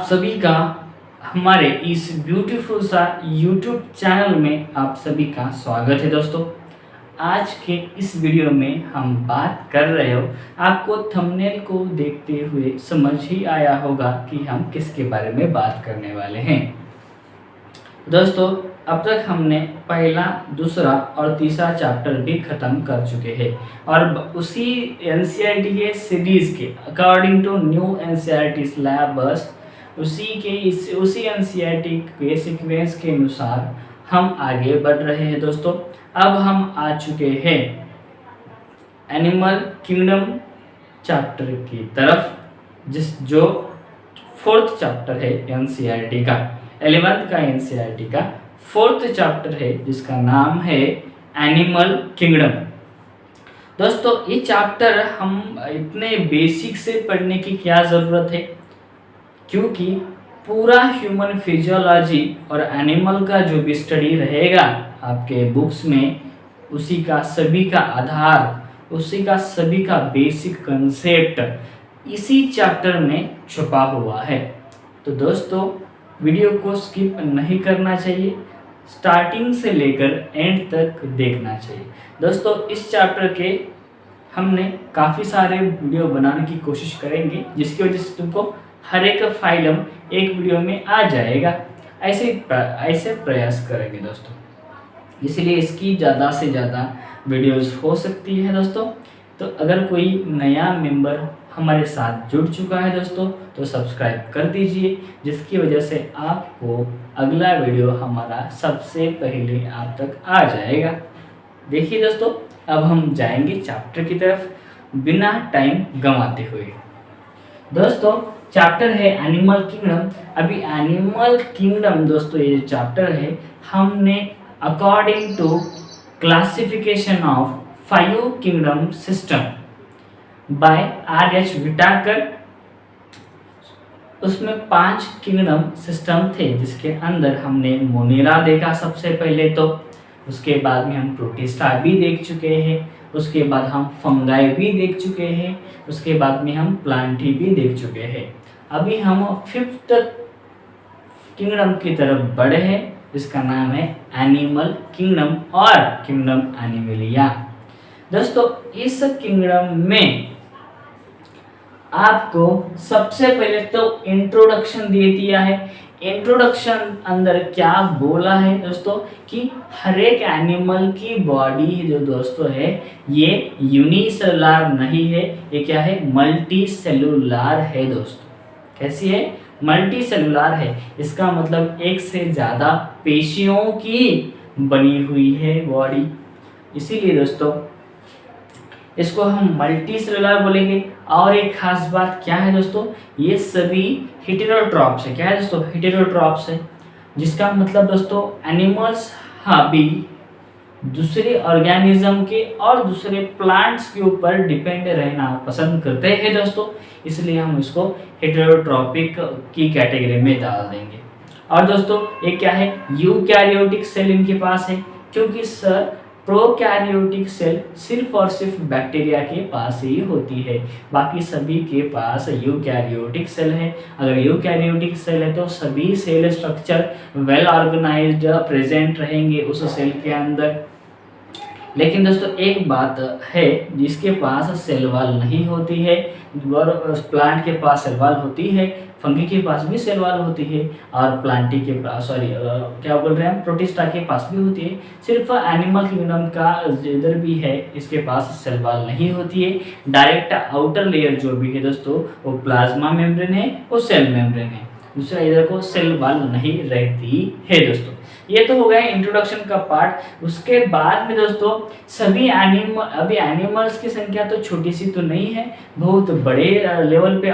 सभी का हमारे इस ब्यूटीफुल सा यूट्यूब चैनल में आप सभी का स्वागत है दोस्तों। आज के इस वीडियो में हम बात कर रहे हो, आपको थंबनेल को देखते हुए समझ ही आया होगा कि हम किसके बारे में बात करने वाले हैं। दोस्तों अब तक हमने पहला, दूसरा और तीसरा चैप्टर भी ख़त्म कर चुके हैं और उसी एनसीईआरटी के सीरीज़ के according to new NCERT syllabus उसी एनसीईआरटी के सीक्वेंस के अनुसार हम आगे बढ़ रहे हैं। दोस्तों अब हम आ चुके हैं एनिमल किंगडम चैप्टर की तरफ, जो फोर्थ चैप्टर है एनसीईआरटी का, 11th का एनसीईआरटी का फोर्थ चैप्टर है जिसका नाम है एनिमल किंगडम। दोस्तों ये चैप्टर हम इतने बेसिक से पढ़ने की क्या ज़रूरत है, क्योंकि पूरा ह्यूमन फिजियोलॉजी और एनिमल का जो भी स्टडी रहेगा आपके बुक्स में, उसी का सभी का आधार, उसी का सभी का बेसिक कंसेप्ट इसी चैप्टर में छुपा हुआ है। तो दोस्तों वीडियो को स्किप नहीं करना चाहिए, स्टार्टिंग से लेकर एंड तक देखना चाहिए। दोस्तों इस चैप्टर के हमने काफ़ी सारे वीडियो बनाने की कोशिश करेंगे, जिसकी वजह से तुमको हर एक फाइलम एक वीडियो में आ जाएगा। ऐसे प्रयास करेंगे दोस्तों, इसलिए इसकी ज़्यादा से ज़्यादा वीडियोस हो सकती है दोस्तों। तो अगर कोई नया मेंबर हमारे साथ जुड़ चुका है दोस्तों तो सब्सक्राइब कर दीजिए, जिसकी वजह से आपको अगला वीडियो हमारा सबसे पहले आप तक आ जाएगा। देखिए दोस्तों अब हम जाएंगे चैप्टर की तरफ बिना टाइम गंवाते हुए। दोस्तों चैप्टर है एनिमल किंगडम। अभी एनिमल किंगडम दोस्तों ये चैप्टर है, हमने according to classification of 5 kingdom system by R.H. Whittaker, उसमें 5 किंगडम सिस्टम थे, जिसके अंदर हमने मोनेरा देखा सबसे पहले, तो उसके बाद में हम प्रोटिस्टा भी देख चुके हैं, उसके बाद हम फंगाई भी देख चुके हैं, उसके बाद में हम प्लांटी भी देख चुके हैं। अभी हम 5th किंगडम की तरफ बढ़े हैं, जिसका नाम है एनिमल किंगडम और किंगडम एनिमलिया। दोस्तों इस किंगडम में आपको सबसे पहले तो इंट्रोडक्शन दे दिया है। इंट्रोडक्शन अंदर क्या बोला है दोस्तों कि हर एक एनिमल की बॉडी जो दोस्तों है ये यूनिसेलुलर नहीं है, ये क्या है, मल्टी सेलुलर है दोस्तों। कैसी है, मल्टी सेलुलर है। इसका मतलब एक से ज़्यादा पेशियों की बनी हुई है बॉडी, इसीलिए दोस्तों इसको हम मल्टी सेलुलर बोलेंगे। और एक खास बात क्या है दोस्तों, ये सभी हेटेरोट्रॉप्स है। क्या है दोस्तों, हेटेरोट्रॉप्स है, जिसका मतलब दोस्तों एनिमल्स भी दूसरे ऑर्गेनिज्म के और दूसरे प्लांट्स के ऊपर डिपेंड रहना पसंद करते हैं दोस्तों, इसलिए हम इसको हेटेरोट्रॉपिक की कैटेगरी में डाल देंगे। और दोस्तों ये क्या है, यूकैरियोटिक सेल इनके पास है, क्योंकि सर प्रोकैरियोटिक सेल सिर्फ और सिर्फ बैक्टीरिया के पास ही होती है, बाकी सभी के पास यूकैरियोटिक सेल है। अगर यूकैरियोटिक सेल है तो सभी cell structure well organised present रहेंगे उस सेल के अंदर। लेकिन दोस्तों एक बात है, जिसके पास सेल वॉल नहीं होती है, प्लांट के पास सेल वॉल होती है, फंगी के पास भी सेल वॉल होती है, और प्लांटी के पास क्या बोल रहे हैं, प्रोटिस्टा के पास भी होती है। सिर्फ एनिमल किंगडम का इधर भी है, इसके पास सेल वॉल नहीं होती है। डायरेक्ट आउटर लेयर जो भी है दोस्तों वो प्लाज्मा मेम्ब्रेन है, वो सेल मेम्ब्रेन है, दूसरा इधर को सेल वॉल नहीं रहती है दोस्तों। ये तो हो गया इंट्रोडक्शन का पार्ट। उसके बाद में दोस्तों सभी अभी एनिमल्स की संख्या तो छोटी सी तो नहीं है, बहुत बड़े लेवल पे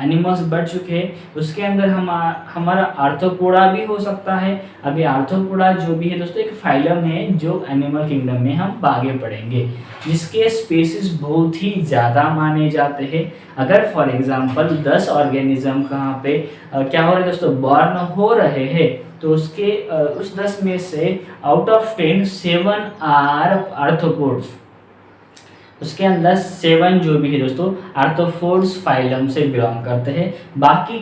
एनिमल्स बढ़ चुके हैं। उसके अंदर हमारा आर्थ्रोपोडा भी हो सकता है। अभी आर्थ्रोपोडा जो भी है दोस्तों एक फाइलम है जो एनिमल किंगडम में हम आगे पढ़ेंगे, जिसके स्पेसिस बहुत ही ज़्यादा माने जाते हैं। अगर फॉर एग्जांपल 10 ऑर्गेनिज्म कहाँ पे क्या हो रहे हैं दोस्तों, बॉर्न हो रहे हैं, तो उसके उस 10 में से आउट ऑफ 10 7 आर आर्थ्रोपोड्स, उसके अंदर 7 जो भी है दोस्तों आर्थ्रोपोड्स फाइलम से बिलोंग करते हैं। बाकी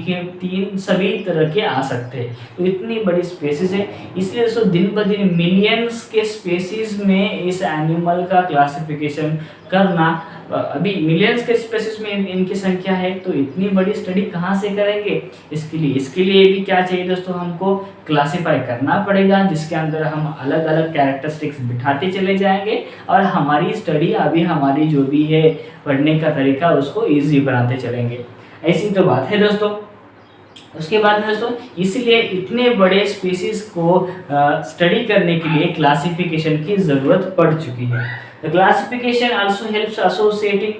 के तीन सभी तरह के आ सकते हैं। तो इतनी बड़ी स्पेसीज है, इसलिए दोस्तों दिन ब दिन मिलियंस के स्पेसीज में इस एनिमल का क्लासिफिकेशन करना, अभी मिलियंस के स्पेसीज में इनकी संख्या है, तो इतनी बड़ी स्टडी कहाँ से करेंगे। इसके लिए भी क्या चाहिए दोस्तों, हमको क्लासिफाई करना पड़ेगा, जिसके अंदर हम अलग अलग कैरेक्टरिस्टिक्स बिठाते चले जाएंगे और हमारी स्टडी अभी हमारी जो भी है पढ़ने का तरीका उसको ईजी बनाते चलेंगे। ऐसी तो बात है दोस्तों। उसके बाद में दोस्तों इसलिए इतने बड़े स्पीसीज को स्टडी करने के लिए क्लासिफिकेशन की ज़रूरत पड़ चुकी है। The classification also helps associating,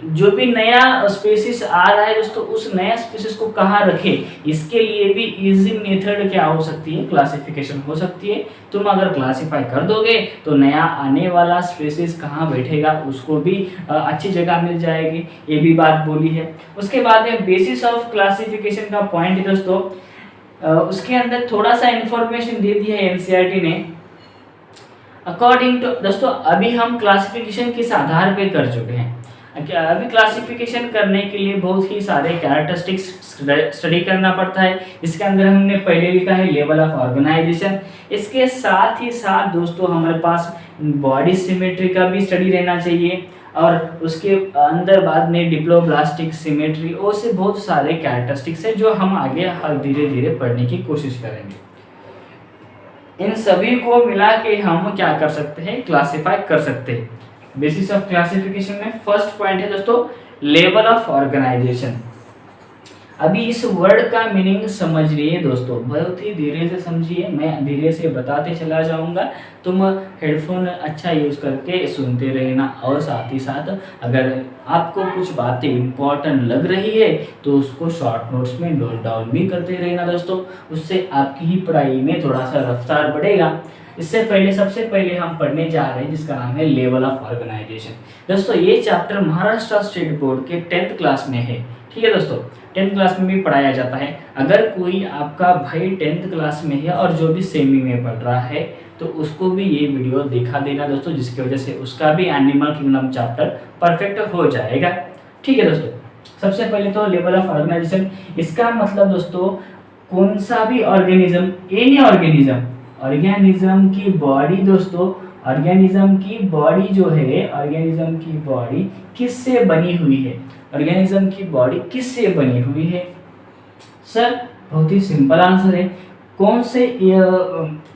जो भी नया स्पीसीज आ रहा है दोस्तों, उस नया स्पीसीज को कहाँ रखें, इसके लिए भी इजी मेथड क्या हो सकती है, क्लासिफिकेशन हो सकती है। तुम अगर क्लासिफाई कर दोगे तो नया आने वाला स्पीसीज कहाँ बैठेगा उसको भी अच्छी जगह मिल जाएगी, ये भी बात बोली है। उसके बाद में बेसिस ऑफ क्लासिफिकेशन का पॉइंट है दोस्तों, उसके अंदर थोड़ा सा इंफॉर्मेशन दे दिया है एनसीईआरटी ने। अकॉर्डिंग टू दोस्तों अभी हम क्लासिफिकेशन किस आधार पे कर चुके हैं, अभी क्लासिफिकेशन करने के लिए बहुत ही सारे कैरेक्टरिस्टिक्स स्टडी करना पड़ता है। इसके अंदर हमने पहले लिखा है लेवल ऑफ ऑर्गेनाइजेशन, इसके साथ ही साथ दोस्तों हमारे पास बॉडी सिमेट्री का भी स्टडी रहना चाहिए, और उसके अंदर बाद में डिप्लोब्लास्टिक सिमेट्री, और से बहुत सारे कैरेक्टरिस्टिक्स है जो हम आगे धीरे धीरे पढ़ने की कोशिश करेंगे। इन सभी को मिला के हम क्या कर सकते हैं, क्लासिफाई कर सकते हैं। बेसिस ऑफ क्लासिफिकेशन में फर्स्ट पॉइंट है दोस्तों लेवल ऑफ ऑर्गेनाइजेशन। अभी इस वर्ड का मीनिंग समझ लिए दोस्तों, बहुत ही धीरे से समझिए, मैं धीरे से बताते चला जाऊंगा, तुम हेडफोन अच्छा यूज़ करके सुनते रहना, और साथ ही साथ अगर आपको कुछ बातें इम्पोर्टेंट लग रही है तो उसको शॉर्ट नोट्स में नोट डाउन भी करते रहना दोस्तों, उससे आपकी ही पढ़ाई में थोड़ा सा रफ्तार बढ़ेगा। इससे पहले सबसे पहले हम पढ़ने जा रहे हैं जिसका नाम है लेवल ऑफ ऑर्गेनाइजेशन। दोस्तों ये चैप्टर महाराष्ट्र स्टेट बोर्ड के 10th क्लास में है, ठीक है दोस्तों, 10th क्लास में भी पढ़ाया जाता है। अगर कोई आपका भाई 10th क्लास में है और जो भी सेमी में पढ़ रहा है तो उसको भी ये वीडियो दिखा देना दोस्तों, जिसकी वजह से उसका भी एनिमल किंगडम चैप्टर परफेक्ट हो जाएगा, ठीक है दोस्तों। सबसे पहले तो लेवल ऑफ ऑर्गेनाइजेशन, इसका मतलब दोस्तों कौन सा भी ऑर्गेनिज्म, एनी ऑर्गेनिज्म की बॉडी दोस्तों, ऑर्गेनिज्म की बॉडी जो है, ऑर्गेनिज्म की बॉडी किससे बनी हुई है, ऑर्गेनिज्म की बॉडी किससे बनी हुई है। सर बहुत ही सिंपल आंसर है, कौन से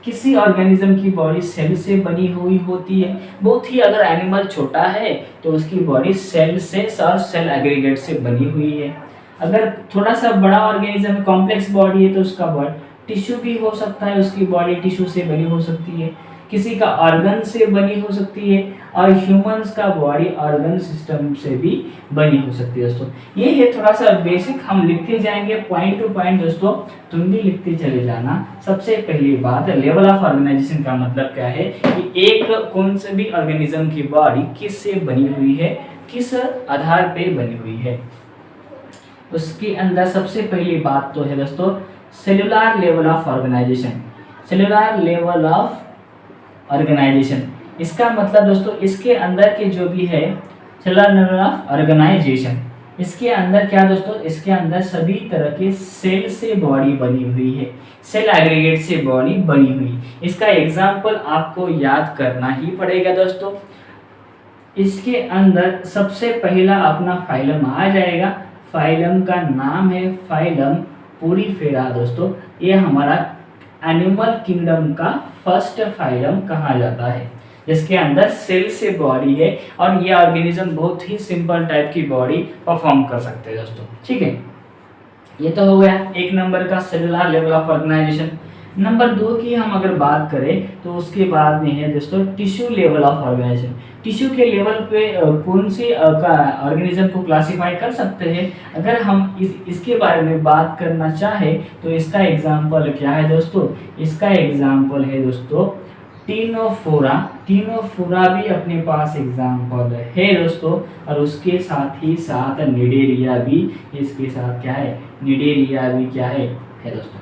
किसी ऑर्गेनिज्म की बॉडी सेल से बनी हुई होती है। बहुत ही अगर एनिमल छोटा है तो उसकी बॉडी सेल से और सेल एग्रीगेट से बनी हुई है। अगर थोड़ा सा बड़ा ऑर्गेनिज्म कॉम्प्लेक्स बॉडी है तो उसका बॉडी टिश्यू भी हो सकता है, उसकी बॉडी टिश्यू से बनी हो सकती है, किसी का ऑर्गन से बनी हो सकती है, और ह्यूमंस का बॉडी ऑर्गन सिस्टम से भी बनी हो सकती है दोस्तों। ये है थोड़ा सा बेसिक, हम लिखते जाएंगे पॉइंट टू पॉइंट दोस्तों, तुम भी लिखते चले जाना। सबसे पहली बात लेवल ऑफ ऑर्गेनाइजेशन का मतलब क्या है कि एक कौन से भी ऑर्गेनिज्म की बॉडी किससे बनी हुई है, किस आधार पे बनी हुई है। उसके अंदर सबसे पहली बात तो है दोस्तों cellular level of organisation. Cellular level of organisation, इसका मतलब दोस्तों इसके अंदर के जो भी है सेलुलर लेवल ऑफ ऑर्गेनाइजेशन, इसके अंदर क्या दोस्तों, इसके अंदर सभी तरह के सेल से बॉडी बनी हुई है, सेल एग्रीगेट से बॉडी बनी हुई। इसका एग्जाम्पल आपको याद करना ही पड़ेगा दोस्तों। इसके अंदर सबसे पहला अपना फाइलम आ जाएगा, फाइलम का नाम है फाइलम पोरीफेरा दोस्तों। ये हमारा एनिमल किंगडम का फर्स्ट फाइलम कहा जाता है, जिसके अंदर सेल से बॉडी है, और ये ऑर्गेनिज्म बहुत ही सिंपल टाइप की बॉडी परफॉर्म कर सकते हैं दोस्तों, ठीक है। ये तो हो गया एक नंबर का cellular level of organisation. Number 2 की हम अगर बात करें तो उसके बाद में है दोस्तों tissue level of organisation. Tissue के लेवल पे कौन सी ऑर्गेनिज्म को क्लासिफाई कर सकते हैं। अगर हम इसके बारे में बात करना चाहे तो इसका एग्जाम्पल क्या है दोस्तों, इसका एग्जाम्पल है दोस्तों टीनोफोरा। टीनोफोरा भी अपने पास एग्जाम्पल है दोस्तों, और उसके साथ ही साथ निडेरिया भी, इसके साथ क्या है, निडेरिया भी क्या है दोस्तों।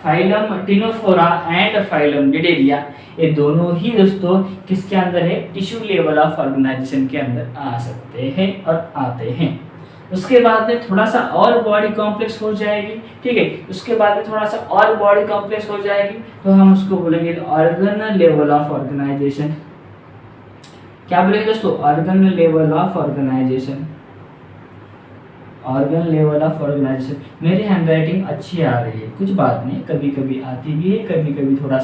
Phylum Ctenophora and phylum Cnidaria, ये दोनों ही दोस्तों किसके अंदर है, टिश्यू लेवल ऑफ ऑर्गेनाइजेशन के अंदर आ सकते हैं और आते हैं। उसके बाद में थोड़ा सा और बॉडी कॉम्प्लेक्स हो जाएगी, ठीक है, उसके बाद में थोड़ा सा और बॉडी कॉम्प्लेक्स हो जाएगी तो हम उसको बोलेंगे ऑर्गन लेवल ऑफ ऑर्गेनाइजेशन। क्या बोलेंगे दोस्तों, organ level of organisation, organ level of organisation. मेरी हैंडराइटिंग अच्छी आ रही है, कुछ बात नहीं, कभी कभी आती भी है, कभी कभी थोड़ा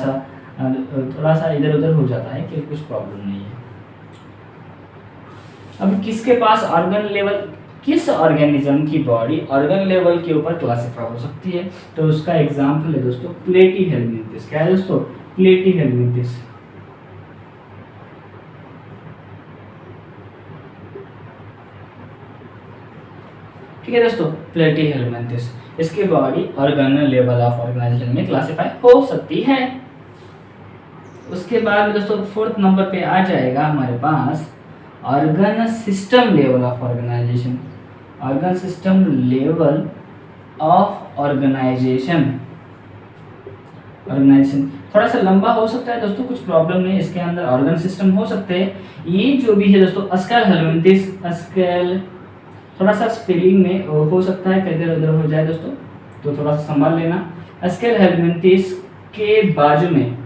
सा इधर उधर हो जाता है, कि कुछ प्रॉब्लम नहीं है। अब किसके पास ऑर्गन लेवल, किस ऑर्गेनिज्म की बॉडी ऑर्गन लेवल के ऊपर क्लासिफाई हो सकती है, तो उसका एग्जांपल है दोस्तों प्लेटीहेल्मिंथिस। क्या है दोस्तों, प्लेटीहेल्मिंथिस। ठीक है दोस्तों, प्लेटीहेल्मिंथिस, इसकी body organ level of organisation में क्लासिफाई हो सकती है। उसके बाद में दोस्तों फोर्थ नंबर पे आ जाएगा हमारे पास organ system level of organisation. Organ system level of organisation, organisation थोड़ा सा लंबा हो सकता है दोस्तों, कुछ प्रॉब्लम नहीं, इसके अंदर ऑर्गन सिस्टम हो सकते हैं। ये जो भी है दोस्तों अस्केल हेल्मिंथिस, अस्केल थोड़ा सा स्पेलिंग में हो सकता है कि इधर उधर हो जाए दोस्तों, तो थोड़ा सा संभाल लेना। अस्केल हेल्मिंथिस के बाजू में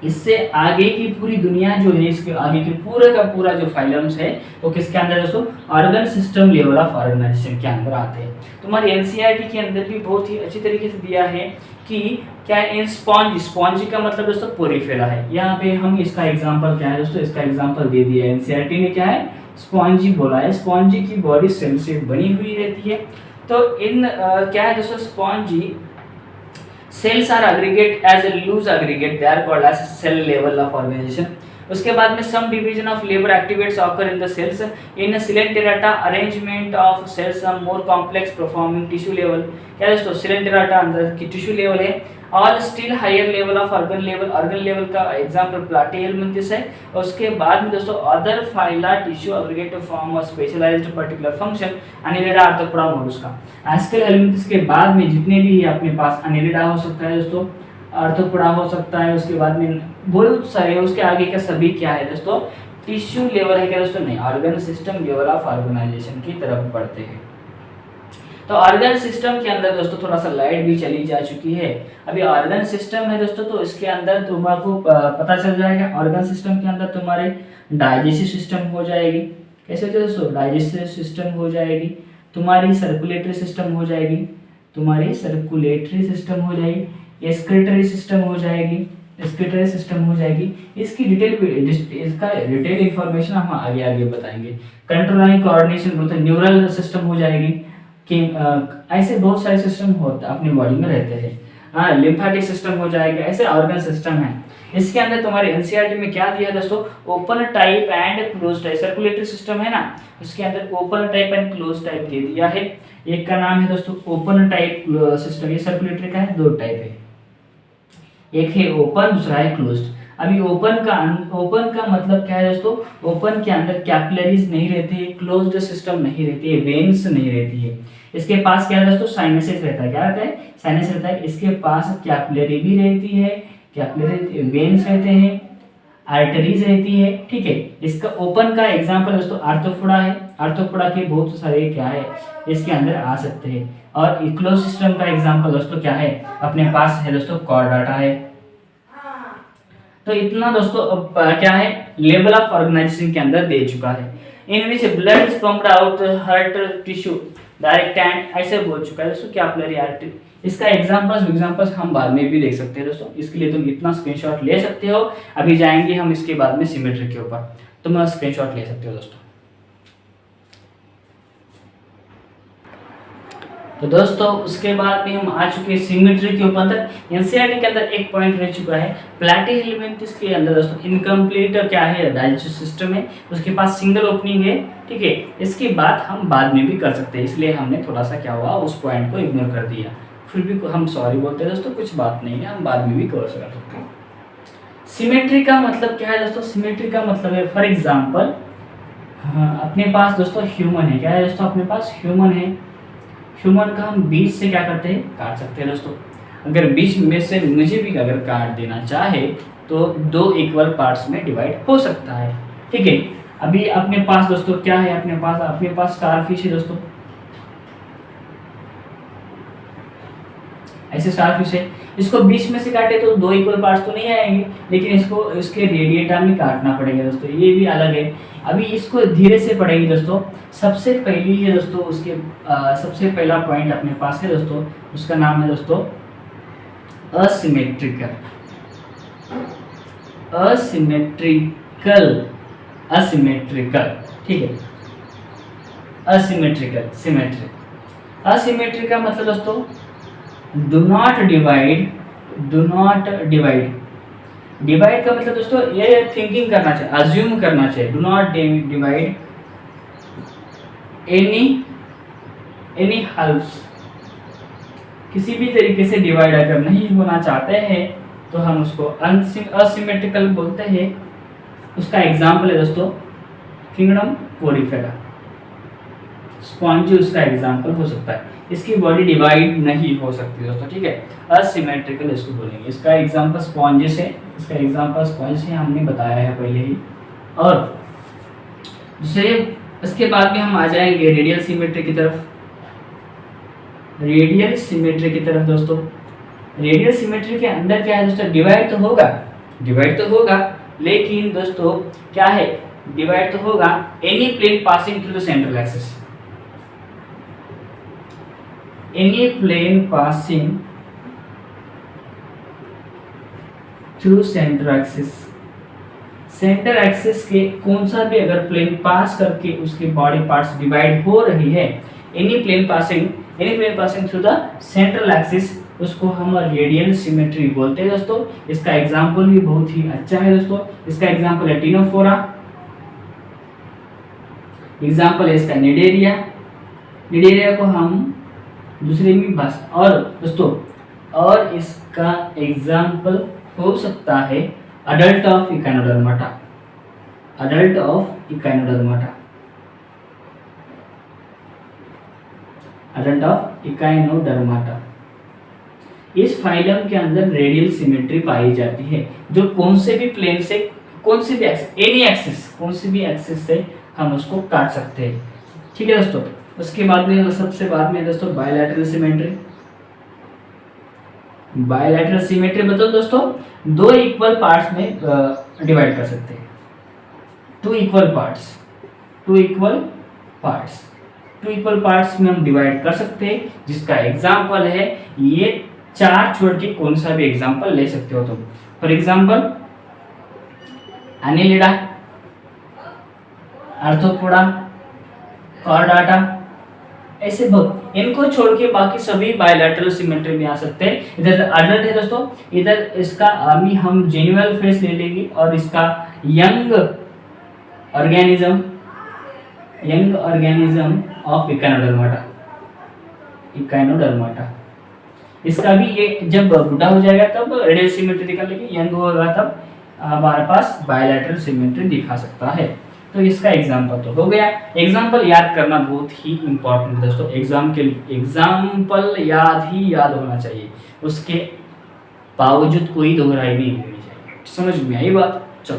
इससे आगे की पूरी दुनिया जो है, इसके आगे की पूरा का पूरा जो फाइलम्स है वो किसके अंदर दोस्तों, organ system level of organisation के अंदर आते हैं। तुम्हारी एनसीईआरटी के अंदर भी बहुत ही अच्छी तरीके से दिया है कि क्या इन स्पॉन्ज, स्पॉन्ज का मतलब दोस्तों पोरिफेरा है। यहाँ पे हम इसका एग्जांपल क्या है दोस्तों, इसका एग्जांपल दे दिया है एनसीईआरटी ने, क्या है, स्पॉन्जी बोला है। स्पॉन्जी की बॉडी सेल से बनी हुई रहती है। तो इन क्या है दोस्तों, spongy cells are aggregate as a loose aggregate, they are called as cell level of organization. उसके बाद में some division of labor activates occur in the cells in a coelenterata, arrangement of cells some more complex performing tissue level। क्या है दोस्तों, coelenterata अंदर की tissue level है। और still higher level of organ level, organ level का example Platyhelminthes है। उसके बाद में दोस्तों other phyla tissue aggregate to form a specialised particular function, Annelida, Arthropoda, Mollusca. Aschelminthes के बाद में जितने भी अपने पास अनिलिडा हो सकता है दोस्तों, आर्थ्रोपोडा हो सकता है, उसके बाद में बहुत सारे, उसके आगे का सभी क्या है दोस्तों, टिश्यू लेवल है। क्या दोस्तों, नहीं, organ system level of organisation की तरफ बढ़ते हैं। तो ऑर्गन सिस्टम के अंदर दोस्तों थोड़ा सा लाइट भी चली जा चुकी है। अभी ऑर्गन सिस्टम है दोस्तों, तो इसके अंदर तुम्हारे पता चल जाएगा, ऑर्गन सिस्टम के अंदर तुम्हारे डाइजेस्टिव सिस्टम हो जाएगी। कैसे होता है दोस्तों, डाइजेस्टिव सिस्टम हो जाएगी, तुम्हारी सर्कुलेटरी सिस्टम हो जाएगी, तुम्हारी सर्कुलेटरी सिस्टम हो जाएगी, एक्सक्रीटरी सिस्टम हो जाएगी, एक्सक्रीटरी सिस्टम हो जाएगी। इसकी इसका डिटेल इंफॉर्मेशन हम आगे आगे बताएंगे। कंट्रोलिंग कोऑर्डिनेशन बोलते हैं, न्यूरल सिस्टम हो जाएगी, कि ऐसे बहुत सारे सिस्टम होते अपनी बॉडी में रहते हैं। हाँ, लिम्फेटिक सिस्टम हो जाएगा, ऐसे ऑर्गन सिस्टम है। इसके अंदर तुम्हारे एनसीईआरटी में क्या दिया दोस्तों, open type and close type. Circulatory system है ना, उसके अंदर open type and close type दे दिया है। एक का नाम है दोस्तों ओपन टाइप सिस्टम, ये सर्कुलेटरी का है, दो टाइप है, एक है ओपन, दूसरा है क्लोज्ड। अभी ओपन का मतलब क्या है दोस्तों, ओपन के अंदर कैपिलरीज नहीं रहती है, क्लोज्ड सिस्टम नहीं रहती है, वेन्स नहीं रहती है। इसके पास क्या है दोस्तों, साइनसेस रहता है। क्या रहता है, साइनस रहता है। इसके पास कैपिलरी भी रहती है, कैपिलरी वेन्स रहते हैं, आर्टरीज रहती है, ठीक है। इसका ओपन का एग्जांपल दोस्तों आर्थ्रोपोडा है। आर्थ्रोपोडा के बहुत सारे क्या है इसके अंदर आ सकते हैं। और क्लोज सिस्टम का एग्जांपल दोस्तों क्या है, अपने पास है दोस्तों कॉर्डाटा है। तो इतना दोस्तों क्या है, लेवल ऑफ ऑर्गेनाइजेशन के अंदर दे चुका है। In which blood is pumped out heart tissue direct and, ऐसे बोल चुका है दोस्तों कैपिलरी आर्टरी। इसका एग्जांपल्स हम बाद में भी देख सकते हैं दोस्तों, इसके लिए तुम इतना स्क्रीनशॉट ले सकते हो। अभी जाएंगे हम इसके बाद में सिमेट्री के ऊपर, तुम स्क्रीनशॉट ले सकते हो दोस्तों। तो दोस्तों उसके बाद में हम आ चुके हैं सिमेट्री के ऊपर तक। एनसीईआरटी के अंदर एक पॉइंट रह चुका है, प्लेटीहेल्मिंथिस के अंदर दोस्तों इनकम्प्लीट क्या है, डाइजेस्टिव सिस्टम है, उसके पास सिंगल ओपनिंग है, ठीक है। इसकी बात हम बाद में भी कर सकते हैं, इसलिए हमने थोड़ा सा क्या हुआ उस पॉइंट को इग्नोर कर दिया। फिर भी हम सॉरी बोलते हैं दोस्तों, कुछ बात नहीं है, हम बाद में भी कर सकते हैं। सिमेट्री का मतलब क्या है दोस्तों, सिमेट्री का मतलब है फॉर एग्जाम्पल अपने पास दोस्तों ह्यूमन है। क्या है दोस्तों, अपने पास ह्यूमन है। ह्यूमन का हम बीच से क्या करते हैं, काट सकते हैं दोस्तों। अगर बीच में से मुझे भी अगर काट देना चाहे तो 2 इक्वल पार्ट्स में डिवाइड हो सकता है। ठीक है, अभी अपने पास दोस्तों क्या है, अपने पास स्टारफिश है दोस्तों, ऐसे स्टारफिश है। इसको बीच में से काटे तो 2 इक्वल पार्ट्स तो नहीं आएंगे, लेकिन इसको इसके रेडिएटा में काटना पड़ेगा दोस्तों, ये भी अलग है। अभी इसको धीरे से पढ़ेंगे दोस्तों। सबसे पहली है दोस्तों उसके सबसे पहला पॉइंट अपने पास है दोस्तों, उसका नाम है दोस्तों असिमेट्रिकल। असिमेट्रिकल, ठीक है, असिमेट्रिकल, सिमेट्रिक। असिमेट्रिक का मतलब दोस्तों डू नॉट डिवाइड, डिवाइड का मतलब दोस्तों ये थिंकिंग करना चाहिए, अज्यूम करना चाहिए। डू नॉट डिवाइड एनी हाल्फ्स, किसी भी तरीके से डिवाइड अगर नहीं होना चाहते हैं तो हम उसको असिमेट्रिकल बोलते हैं। उसका एग्जाम्पल है दोस्तों किंगडम पोरिफेरा, स्पॉन्जी उसका एग्जाम्पल हो सकता है। इसकी बॉडी डिवाइड नहीं हो सकती दोस्तों, ठीक है, असिमेट्रिकल इसको बोलेंगे। इसका एग्जाम्पल स्पॉन्जिस है, हमने बताया है पहले ही। और दूसरे इसके बाद में हम आ जाएंगे रेडियल सिमेट्री की तरफ। रेडियल सिमेट्री की तरफ दोस्तों, रेडियल सिमेट्री के अंदर क्या है दोस्तों, डिवाइड तो होगा, लेकिन दोस्तों क्या है, डिवाइड तो होगा any plane passing through the central axis, any plane passing through centre axis. Centre axis के कौन सा भी अगर प्लेन पास करके उसके बॉडी पार्ट्स डिवाइड हो रही है, any plane passing through the central axis, उसको हम रेडियल सिमेट्री बोलते हैं दोस्तों। इसका एग्जांपल भी बहुत ही अच्छा है दोस्तों। इसका एग्जांपल है टिनोफोरा, एग्जांपल है इसका निडेरिया को हम दूसरे में बस, और दोस्तों और इसका एग्जांपल हो सकता है अडल्ट ऑफ इकाइनोडर्माटा, इस फाइलम के अंदर रेडियल सिमेट्री पाई जाती है, जो कौन से भी प्लेन से, कौन से भी एक्सिस से हम उसको काट सकते हैं। ठीक है दोस्तों, उसके बाद में सबसे बाद में दोस्तों बायलैटरल सिमेट्री मतलब दोस्तों 2 इक्वल पार्ट्स में डिवाइड कर सकते हैं। 2 इक्वल पार्ट्स में हम डिवाइड कर सकते हैं, जिसका एग्जांपल है ये 4 छोड़ के कौन सा भी एग्जांपल ले सकते हो तुम। For example Annelida, arthropoda, Chordata, ऐसे बहुत, इनको छोड़ के बाकी सभी बायलैटरल सिमेट्री में आ सकते हैं। इधर अडल्ट है दोस्तों, इधर इसका हम जेन्युअल फेस ले लेंगे, और इसका यंग ऑर्गेनिज्म ऑफ इकाइनोडर्माटा। इसका भी ये जब बूढ़ा हो जाएगा तब रेडियल सिमेट्री दिखा लेंगे, यंग होगा तब हमारे पास बायलैटरल सिमेट्री दिखा सकता है। तो इसका एग्जांपल तो हो गया। एग्जांपल याद करना बहुत ही इंपॉर्टेंट है दोस्तों, एग्जाम के लिए एग्जांपल याद होना चाहिए, उसके बावजूद कोई दोहराई नहीं होनी चाहिए। समझ में आई बात? चलो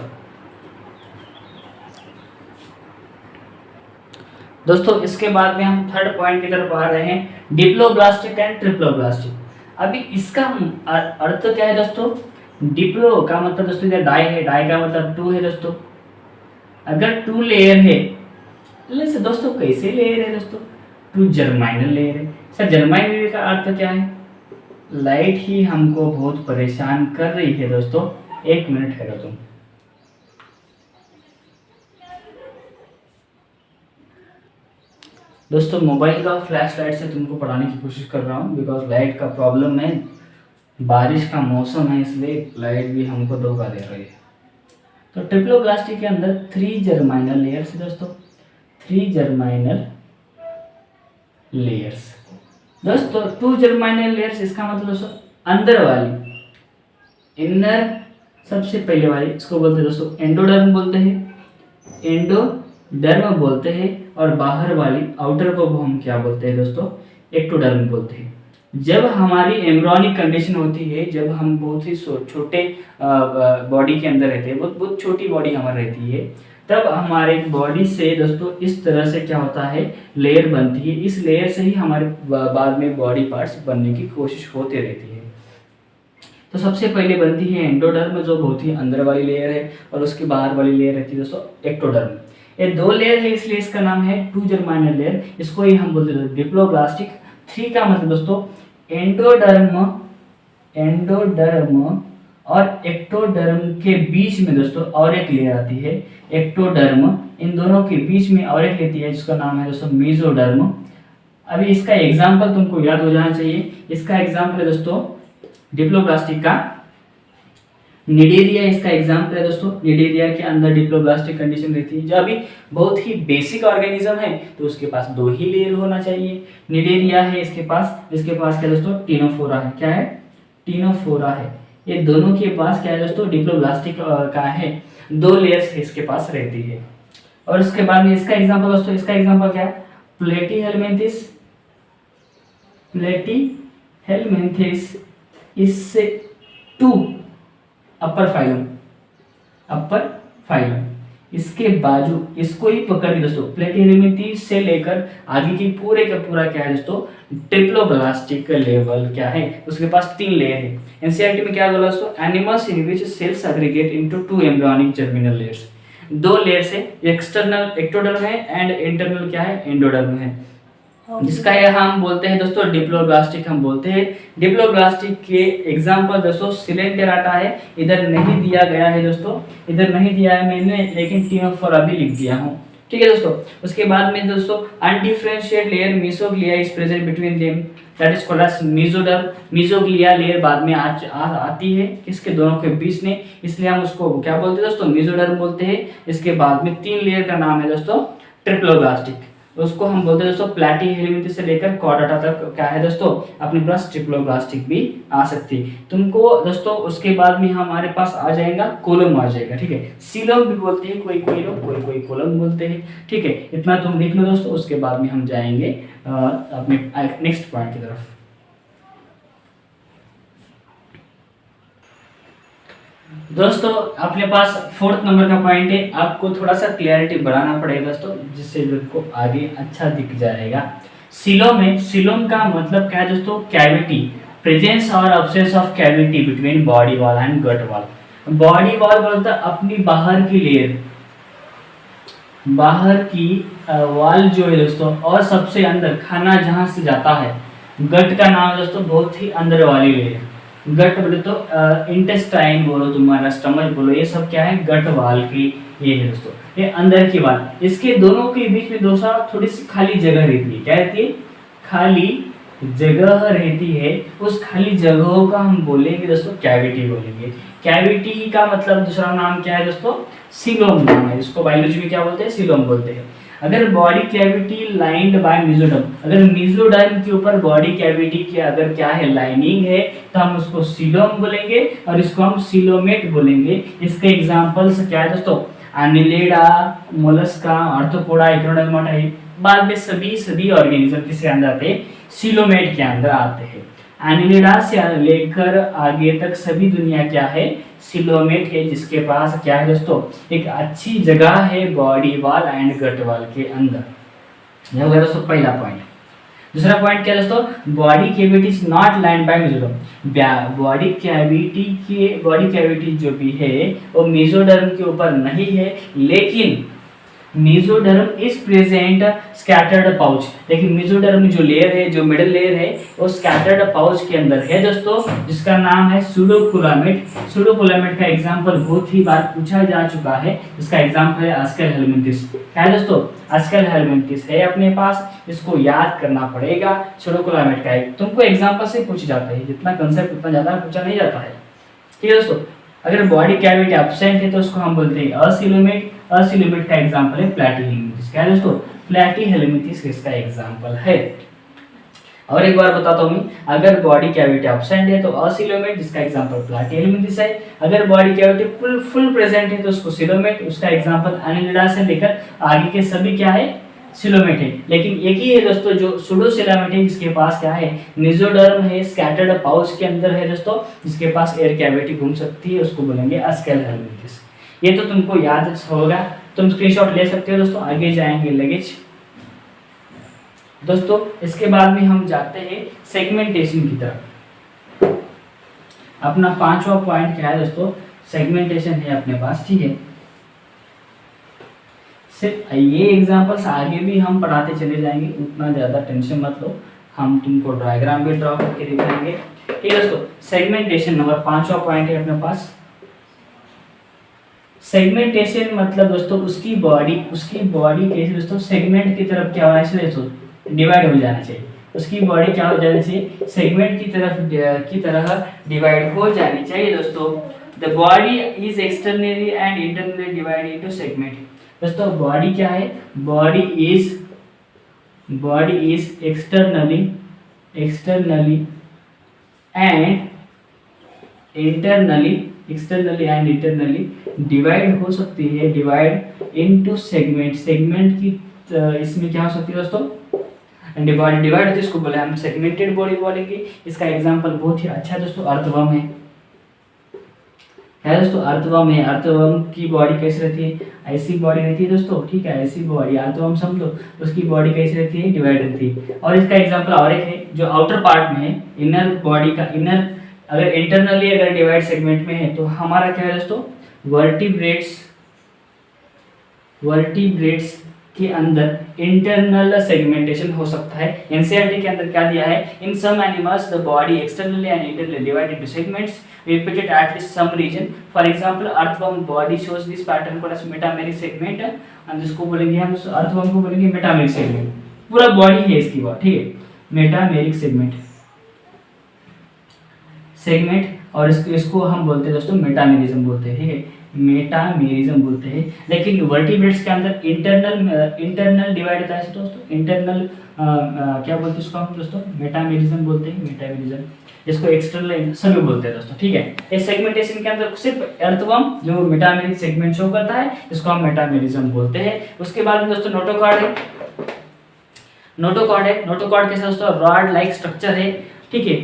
दोस्तों, इसके बाद में हम थर्ड पॉइंट की तरफ आ रहे हैं, डिप्लोब्लास्टिक एंड ट्रिप्लोब्लास्टिक। अभी इसका अर्थ क्या है दोस्तों? डिप्लो का मतलब दोस्तों इधर डाई है, डाई का मतलब 2 है दोस्तों। अगर 2 लेयर है दोस्तों, कैसे लेयर है दोस्तों? 2 जर्माइनल लेयर है। सर जर्माइनल लेयर का अर्थ क्या है? लाइट ही हमको बहुत परेशान कर रही है दोस्तों, 1 मिनट है तुम। दोस्तों मोबाइल का फ्लैश लाइट से तुमको पढ़ाने की कोशिश कर रहा हूँ, बिकॉज लाइट का प्रॉब्लम है, बारिश का मौसम है, इसलिए लाइट भी हमको धोखा दे रही है। तो ट्रिप्लोब्लास्टिक के अंदर 3 जर्माइनल लेयर्स है दोस्तों, 3 जर्माइनल लेयर्स। दोस्तों 2 जर्माइनल लेयर्स, इसका मतलब दोस्तों अंदर वाली, इनर सबसे पहले वाली, इसको बोलते हैं दोस्तों एंडोडर्म बोलते हैं, और बाहर वाली आउटर को हम क्या बोलते हैं दोस्तों? एक्टोडर्म बोलते हैं। जब हमारी एम्ब्रियोनिक कंडीशन होती है, जब हम बहुत ही छोटे बॉडी के अंदर रहते हैं, बहुत बहुत छोटी बॉडी हमारी रहती है, तब हमारे बॉडी से दोस्तों इस तरह से क्या होता है, लेयर बनती है। इस लेयर से ही हमारे बाद में बॉडी पार्ट्स बनने की कोशिश होते रहती है। तो सबसे पहले बनती है एंडोडर्म, जो बहुत ही अंदर वाली लेयर है, और उसके बाहर वाली लेयर रहती है दोस्तों एक्टोडर्म। ये दो लेयर है, इसलिए इसका नाम है टू जर्माइनल लेयर। इसको ही हम बोलते हैं डिप्लोब्लास्टिक। थ्री का मतलब दोस्तों एंडोडर्म, एंडोडर्म और एक्टोडर्म के बीच में दोस्तों और एक लेयर आती है एक्टोडर्म। इन दोनों के बीच में और एक लेती है जिसका नाम है दोस्तों मेसोडर्म। अभी इसका एग्जाम्पल तुमको याद हो जाना चाहिए। इसका एग्जाम्पल है दोस्तों डिप्लोब्लास्टिक का निडेरिया। इसका एग्जाम्पल है दोस्तों निडेरिया के अंदर डिप्लोब्लास्टिक कंडीशन रहती है। जो अभी बहुत ही बेसिक ऑर्गेनिज्म है तो उसके पास दो ही लेयर होना चाहिए। निडेरिया है इसके पास क्या दोस्तों टिनोफोरा है। क्या है? टिनोफोरा है। ये दोनों के पास क्या है दोस्तों डिप्लोब्लास्टिक का है, दो लेयर्स इसके पास रहती है। और उसके बाद में इसका एग्जाम्पल दोस्तों, इसका एग्जाम्पल क्या है? प्लेटीहेलमिन्थिस। प्लेटीहेलमिन्थिस इससे to upper phylum, upper phylum. इसके बाजू इसको ही पकड़ के दोस्तों प्लेटीहेलमिन्थिस से लेकर आगे की पूरे का पूरा क्या है दोस्तों डिप्लोब्लास्टिक लेवल क्या है, उसके पास तीन लेयर है। एनसीईआरटी में क्या बोला दोस्तों? Animals in which cells aggregate into two embryonic germinal layers. दो लेयर्स है, एक्सटर्नल एक्टोडर्म है एंड इंटरनल क्या है एंडोडर्म है, जिसका यह हम बोलते हैं दोस्तों डिप्लोब्लास्टिक। हम बोलते हैं डिप्लोब्लास्टिक के एग्जांपल दोस्तों सिलेंटेराटा है। इधर नहीं दिया गया है दोस्तों, इधर नहीं दिया है मैंने, लेकिन टिनोफोरा भी लिख दिया हूँ। ठीक है दोस्तों। उसके बाद में दोस्तों undifferentiated layer mesoglea is present between them, that is called as mesoderm. Mesoglea layer बाद में आती है किसके दोनों के बीच में, इसलिए हम उसको क्या बोलते हैं दोस्तों मेसोडर्म बोलते हैं। इसके बाद में तीन लेयर का नाम है दोस्तों ट्रिप्लोब्लास्टिक। उसको हम बोलते हैं दोस्तों प्लैटीहेलमिन्थिस से लेकर कॉर्डाटा तक क्या है दोस्तों अपने पास ट्रिप्लोब्लास्टिक भी आ सकती है। तुमको दोस्तों उसके बाद में हमारे पास आ जाएगा कोलम आ जाएगा। ठीक है, सीलम भी बोलते हैं कोई लोग, कोई कोलम बोलते हैं। ठीक है, इतना तुम लिख लो दोस्तों। उसके बाद में हम जाएंगे अपने नेक्स्ट पॉइंट की तरफ। दोस्तों अपने पास फोर्थ नंबर का पॉइंट है, आपको थोड़ा सा क्लियरिटी बढ़ाना पड़ेगा दोस्तों, जिससे आपको आगे अच्छा दिख जाएगा। सिलोम है, सिलोम का मतलब क्या है दोस्तों कैविटी, प्रेजेंस और absence of cavity between body wall and gut wall. Body wall बोलता अपनी बाहर की लेयर, बाहर की वॉल जो है दोस्तों, और सबसे अंदर खाना जहां से जाता है, गट का नाम दोस्तों बहुत ही अंदर वाली लेयर। गट बोले तो इंटेस्टाइन बोलो, तुम्हारा स्टमक बोलो, ये सब क्या है गट वाल की ये है दोस्तों, ये अंदर की वाल। इसके दोनों के बीच में दोस्तों थोड़ी सी खाली जगह रहती है। क्या रहती है? खाली जगह रहती है। उस खाली जगहों का हम बोलेंगे दोस्तों कैविटी बोलेंगे। कैविटी का मतलब दूसरा नाम क्या है दोस्तों? सीलोम नाम है। इसको बायोलॉजी में क्या बोलते हैं? सीलोम बोलते हैं। अगर body cavity lined by mesoderm, अगर मेसोडर्म के ऊपर बॉडी कैविटी की अगर क्या है लाइनिंग है तो हम उसको सीलोम बोलेंगे, और इसको हम सीलोमेट बोलेंगे। इसके एग्जांपल्स क्या है दोस्तों? Annelida, Mollusca, Arthropoda, Echinoderma type. बाद में सभी ऑर्गेनिज्म किसके अंदर आते हैं? सीलोमेट के अंदर आते हैं। एनिलिडा से लेकर आगे तक सभी दुनिया क्या है? सिलोमेट है, जिसके पास क्या है दोस्तों एक अच्छी जगह है body wall and gut wall के अंदर। यह हो गया दोस्तों पहला पॉइंट। दूसरा पॉइंट क्या है दोस्तों? Body cavity is not lined by mesoderm. Body cavity जो भी है वो मेसोडर्म के ऊपर नहीं है, लेकिन mesoderm is present scattered pouch. लेकिन मेसोडर्म जो लेयर है, जो मिडिल लेयर है, वो स्कैटर्ड पाउच के अंदर है दोस्तों, जिसका नाम है सूडोकुलामेट। सूडोकुलामेट का एग्जांपल बहुत ही बार पूछा जा चुका है। इसका एग्जांपल है आस्केल हेलमिंथिस। क्या है दोस्तों? आस्केल हेलमिंथिस है अपने पास, इसको याद करना पड़ेगा। सूडोकुलामेट का तुमको एग्जांपल से पूछ जाता है, जितना कंसेप्ट उतना ज्यादा पूछा नहीं जाता है। ठीक है दोस्तों। अगर बॉडी कैविटी एब्सेंट है तो उसको हम बोलते हैं असिलोमेट। असिलोमेट का एग्जांपल है प्लैटीहेलमिंथिस। क्या है दोस्तों? प्लैटीहेलमिंथिस इसका एग्जांपल है। और एक बार बताता हूँ मैं, अगर बॉडी कैविटी एब्सेंट है तो असिलोमेट, जिसका एग्जांपल प्लैटीहेलमिंथिस है। अगर बॉडी कैविटी फुल प्रेजेंट है तो उसको सिलोमेट, उसका एग्जांपल एनिलिडा से लेकर आगे के सभी क्या है सिलोमेट है, लेकिन एक ही है दोस्तों जो सुडोसिलोमेट है, जिसके पास क्या है, मेसोडर्म है, स्कैटर्ड पाउच के अंदर है दोस्तों, जिसके पास एयर कैविटी घूम सकती है, उसको बोलेंगे अस्केल हेलमिंथिस। ये तो तुमको याद होगा, तुम स्क्रीनशॉट ले सकते हो दोस्तों। आगे जाएंगे लगेज दोस्तों। इसके बाद में हम जाते हैं सेगमेंटेशन की तरफ। अपना 5वां पॉइंट क्या है दोस्तों, सेगमेंटेशन है अपने पास, ठीक है। सिर्फ ये एग्जांपल्स आगे भी हम पढ़ाते चले जाएंगे, उतना ज़्यादा टेंशन मत लो, हम तुमको डायग्राम भी ड्रॉ करके दिखाएंगे, ठीक है दोस्तों। सेगमेंटेशन नंबर 5वां पॉइंट है अपने पास। सेगमेंटेशन मतलब दोस्तों उसकी बॉडी कैसे दोस्तों, सेगमेंट की तरफ क्या होना चाहिए दोस्तों, डिवाइड हो जाना चाहिए। उसकी बॉडी क्या हो जानी चाहिए, सेगमेंट की तरह डिवाइड हो जानी चाहिए दोस्तों। The body is externally and internally divide into segment. दोस्तों बॉडी क्या है, body is externally and internally divide हो सकती है, डिवाइड इनटू सेगमेंट। सेगमेंट की इसमें क्या हो सकती है दोस्तों, डिवाइड होती है, इसको बोले हम सेगमेंटेड बॉडी बोलेंगे। इसका एग्जांपल बहुत ही अच्छा है दोस्तों, अर्थवर्म है दोस्तों, अर्थवर्म है। अर्थवर्म की बॉडी कैसी रहती है, ऐसी बॉडी रहती है दोस्तों, ठीक है, ऐसी बॉडी अर्थवर्म समझो, उसकी बॉडी कैसी रहती है, डिवाइड रहती है। और इसका एग्जांपल और एक है जो आउटर पार्ट में है, इनर बॉडी का इनर, अगर इंटरनली अगर डिवाइड सेगमेंट में है तो हमारा क्या है दोस्तों, वर्टिब्रेट्स के अंदर इंटरनल सेगमेंटेशन हो सकता है। एनसीईआरटी के अंदर क्या दिया है, in some animals the body externally and internally divided into segments repeated at least some region. For example, earthworm body shows this pattern called as metameric segment, and जिसको बोलेंगे हम earthworm को बोलेंगे मेटामेरिक सेगमेंट। पूरा body है इसकी बात, ठीक है, मेटामेरिक सेगमेंट और इसको हम बोलते हैं दोस्तों मेटामेरिज्म बोलते हैं, ठीक है, मेटामेरिज्म बोलते हैं। लेकिन वर्टिब्रेट्स के अंदर इंटरनल डिवाइड होता है दोस्तों, इंटरनल क्या बोलते हैं इसको हम दोस्तों, मेटामेरिज्म बोलते हैं, मेटामेरिज्म। इसको एक्सटर्नल सभी बोलते हैं दोस्तों, ठीक है। इस सेगमेंटेशन के अंदर सिर्फ अर्थवर्म जो मेटामेरिक सेगमेंट शो करता है, इसको हम मेटामेरिज्म बोलते हैं। उसके बाद में दोस्तों नोटोकॉर्ड है। नोटोकॉर्ड कैसा दोस्तों, रॉड लाइक स्ट्रक्चर है, ठीक है।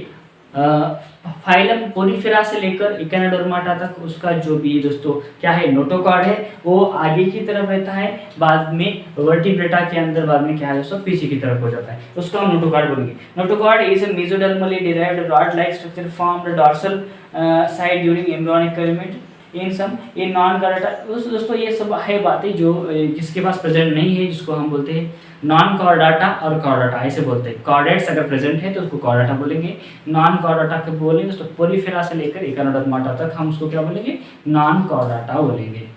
फाइलम पोरीफेरा से लेकर इकेनोडर्माटा तक उसका जो भी दोस्तों क्या है, नोटोकॉर्ड है, वो आगे की तरफ रहता है, बाद में वर्टिब्रेटा के अंदर बाद में क्या है दोस्तों, पीछे की तरफ हो जाता है, उसको हम नोटोकॉर्ड बोलेंगे। Notochord is a mesodermally derived rod like structure formed dorsal side during embryonic development in some in non chordata. दोस्तों ये सब है बातें जो जिसके पास प्रेजेंट नहीं है, जिसको हम बोलते हैं नॉन कॉर्डाटा और कॉर्डाटा, ऐसे बोलते हैं। कॉर्डेट्स अगर प्रेजेंट है तो उसको कॉर्डाटा बोलेंगे, नॉन कॉर्डाटा के बोलेंगे तो पोरीफेरा से लेकर इकेनोडर्माटा तक हम उसको क्या बोलेंगे, नॉन कॉर्डाटा बोलेंगे।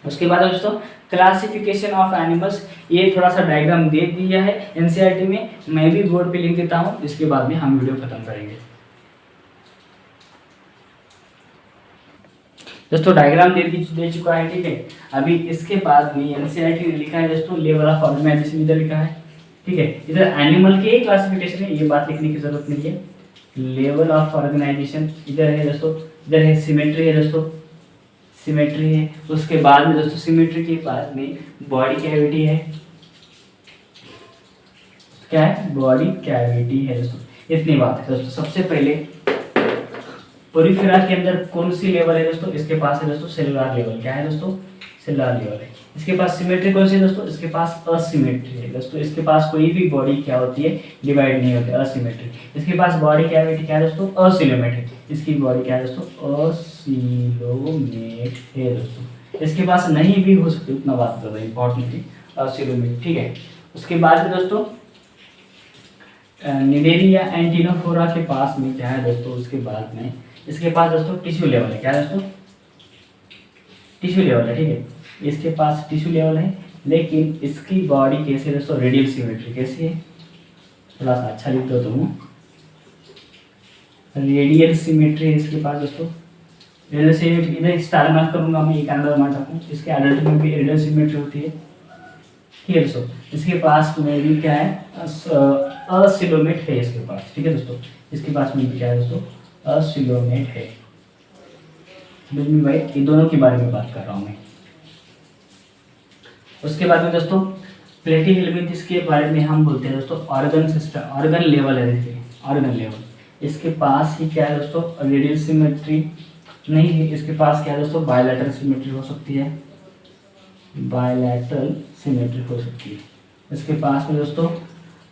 उसके बाद दोस्तों क्लासिफिकेशन ऑफ एनिमल्स, ये थोड़ा सा डायग्राम दे दिया है एनसीईआरटी में, मैं भी बोर्ड पे लिख देता हूँ, इसके बाद में हम वीडियो खत्म करेंगे। दोस्तों डायग्राम दे चुका है, ठीक है। अभी इसके बाद में एनसीईआरटी लिखा है दोस्तों लेवल ऑफ ऑर्गेनाइजेशन, इधर लिखा है, ठीक है। इधर एनिमल के क्लासिफिकेशन है, ये बात लिखने की जरूरत नहीं है। लेवल ऑफ ऑर्गेनाइजेशन इधर है दोस्तों, इधर है सिमेट्री है दोस्तों, सिमेट्री है। उसके बाद में दोस्तों सिमेट्री के बाद में बॉडी कैविटी है, क्या है, बॉडी कैविटी है दोस्तों। इतनी बात है दोस्तों। सबसे पहले पोरीफेरा के अंदर कौन सी लेवल है दोस्तों, इसके पास है दोस्तों सेलुलर लेवल, क्या है दोस्तों, सेलुलर लेवल है। इसके पास सिमेट्री कौन सी है दोस्तों, इसके पास असिमेट्री है दोस्तों। इसके पास कोई भी बॉडी क्या होती है, डिवाइड नहीं होती, असिमेट्री। इसके पास बॉडी कैविटी क्या है दोस्तों, असिलोमेट है। इसकी बॉडी क्या है दोस्तों, असिलोमेट है दोस्तों। इसके पास नहीं भी हो सकती, उतना बात कर रहे हैं, इंपॉर्टेंट है, असिलोमेट, ठीक है। उसके बाद में दोस्तों निडेरिया एंटिनोफोरा के पास में क्या है दोस्तों, उसके बाद में इसके पास दोस्तों टिश्यू लेवल है, क्या है दोस्तों, टिश्यू लेवल है, ठीक है। इसके पास टिश्यू लेवल है, लेकिन इसकी बॉडी कैसे दोस्तों, रेडियल सिमेट्री कैसी है, थोड़ा सा अच्छा लिख दो तुम, रेडियल सिमेट्री है इसके पास दोस्तों। रेडियल सिमेट्री इधर स्टार मार्क करूंगा मैं, एक अंडर मार्क रखूँ, इसके एडल्ट में भी रेडियल सिमेट्री होती है, ठीक है दोस्तों। इसके पास में भी क्या है, असिलोमेट है इसके पास, ठीक है दोस्तों। इसके पास में भी क्या है दोस्तों, असिलोमेट है। भाई ये दोनों के बारे में बात कर रहा हूँ मैं। उसके बाद में दोस्तों प्लेटी हेलमिंथ इसके बारे में हम बोलते हैं दोस्तों ऑर्गन सिस्टम, ऑर्गन लेवल है। देखिए ऑर्गन लेवल, इसके पास ही क्या है दोस्तों, रेडियल सिमेट्री नहीं है, इसके पास क्या है दोस्तों, बायलैटरल सिमेट्री हो सकती है, बायलैटरल सिमेट्री हो सकती है। इसके पास में दोस्तों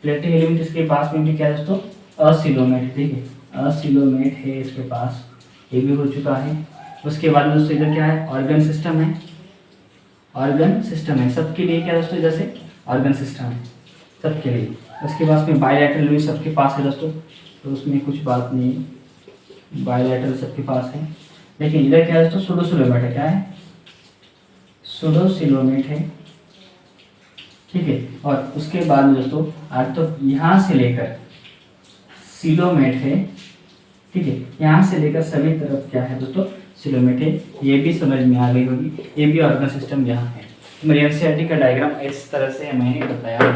प्लेटी हेलमिंथ, इसके पास में भी क्या है दोस्तों, असिलोमेट, ठीक है, असिलोमेट है इसके पास, ये भी हो चुका है। उसके बाद में दोस्तों इधर क्या है, ऑर्गन सिस्टम है, ऑर्गन सिस्टम है सबके लिए क्या दोस्तों, जैसे ऑर्गन सिस्टम है सबके लिए। उसके पास में बायलैटरल भी सबके पास है दोस्तों, तो उसमें कुछ बात नहीं, बायलैटरल सबके पास है। लेकिन इधर क्या है दोस्तों, सूडोसिलोमेट है, क्या है, सूडोसिलोमेट है, ठीक है। और उसके बाद में दोस्तों आज तो यहाँ से लेकर सिलोमेट है, ठीक है, यहाँ से लेकर सभी तरफ क्या है दोस्तों, सिलोमेट है। ये भी समझ में आ गई होगी, ये भी ऑर्गन सिस्टम यहाँ है। मेरी एनसीईआरटी का डायग्राम इस तरह से मैंने बताया,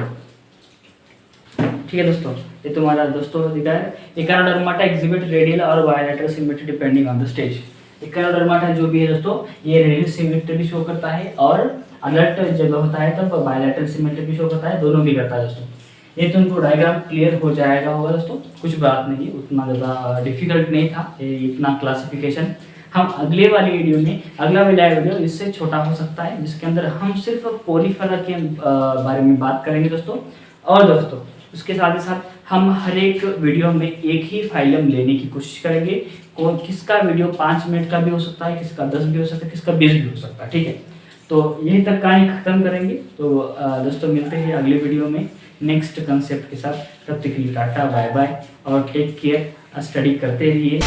ठीक है दोस्तों। ये तुम्हारा दोस्तों दिखा है, इकानोडर्माटा एग्जिबिट रेडियल और bilateral symmetry depending on the stage. Echinodermata जो भी है दोस्तों, ये रेडियल सिमेट्री भी शो करता है, और अलर्ट जब होता है तब बायलैटरल सिमेट्री भी शो करता है, दोनों भी करता है दोस्तों। ये तुमको डायग्राम क्लियर हो जाएगा होगा दोस्तों, कुछ बात नहीं, उतना ज़्यादा डिफिकल्ट नहीं था ये इतना क्लासिफिकेशन। हम अगले वाली वीडियो में, अगला वाला वीडियो इससे छोटा हो सकता है, जिसके अंदर हम सिर्फ पोरीफेरा के बारे में बात करेंगे दोस्तों। और दोस्तों उसके साथ ही साथ हम हर एक वीडियो में एक ही फाइलम लेने की कोशिश करेंगे। किसका वीडियो 5 मिनट का भी हो सकता है, किसका 10 भी हो सकता है, किसका 20 भी हो सकता है, ठीक है। तो यही तक कहानी खत्म करेंगे। तो दोस्तों मिलते हैं अगले वीडियो में नेक्स्ट कंसेप्ट के साथ। तब तक के लिए टाटा बाय बाय और टेक केयर, स्टडी करते रहिए।